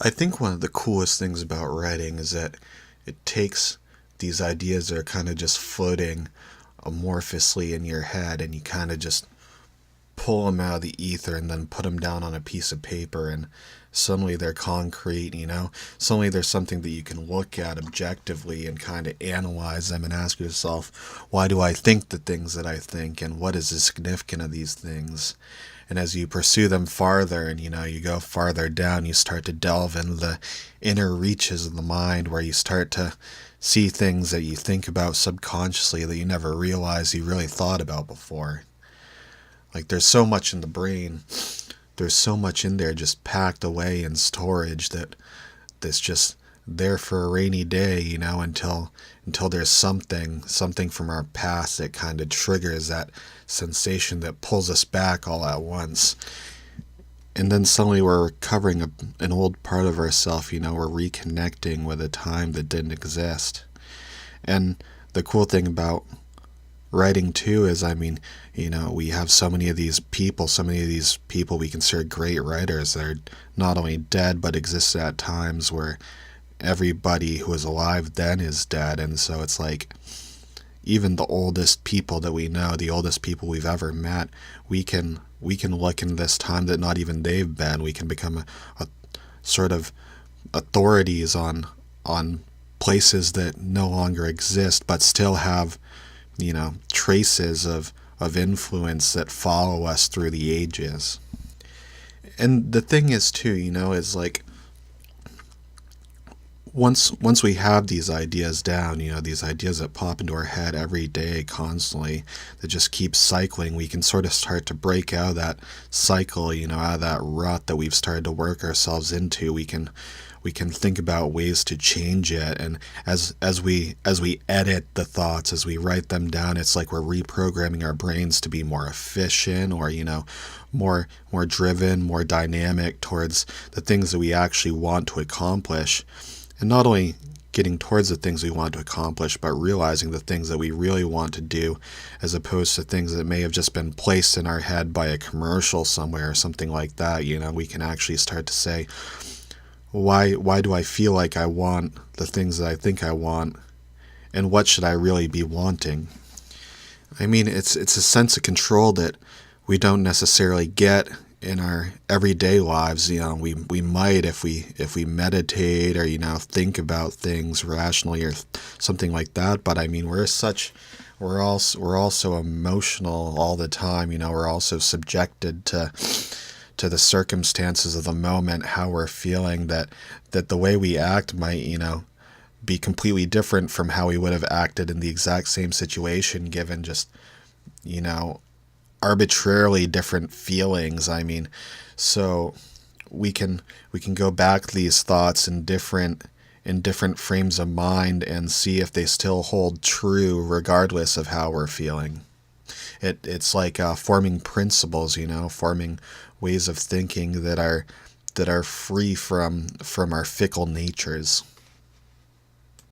I think one of the coolest things about writing is that it takes these ideas that are kind of just floating amorphously in your head, and you kind of just pull them out of the ether and then put them down on a piece of paper, and suddenly they're concrete, Suddenly there's something that you can look at objectively and kind of analyze them and ask yourself, why do I think the things that I think, and what is the significance of these things? And as you pursue them farther and you go farther down, you start to delve into the inner reaches of the mind, where you start to see things that you think about subconsciously that you never realized you really thought about before. Like, there's so much in the brain, there's so much in there just packed away in storage that's just there for a rainy day, until there's something from our past that kind of triggers that sensation that pulls us back all at once. And then suddenly we're recovering an old part of ourselves, we're reconnecting with a time that didn't exist. And the cool thing about writing too is, we have so many of these people we consider great writers that are not only dead but exist at times where everybody who was alive then is dead. And so it's like, even the oldest people that we know, the oldest people we've ever met, we can look in this time that not even they've been. We can become a sort of authorities on places that no longer exist but still have traces of influence that follow us through the ages. And the thing is too, is like, once we have these ideas down, these ideas that pop into our head every day constantly, that just keep cycling, we can sort of start to break out of that cycle, out of that rut that we've started to work ourselves into. We can think about ways to change it, and as we edit the thoughts, as we write them down, it's like we're reprogramming our brains to be more efficient, or more driven, more dynamic towards the things that we actually want to accomplish. And not only getting towards the things we want to accomplish, but realizing the things that we really want to do, as opposed to things that may have just been placed in our head by a commercial somewhere or something like that. We can actually start to say, why do I feel like I want the things that I think I want, and what should I really be wanting? It's a sense of control that we don't necessarily get in our everyday lives. We might if we meditate, or think about things rationally or something like that. But we're also emotional all the time. We're also subjected to the circumstances of the moment, how we're feeling, that the way we act might be completely different from how we would have acted in the exact same situation, given just arbitrarily different feelings. So we can go back to these thoughts in different frames of mind and see if they still hold true regardless of how we're feeling. It's like forming principles, forming ways of thinking that are free from our fickle natures.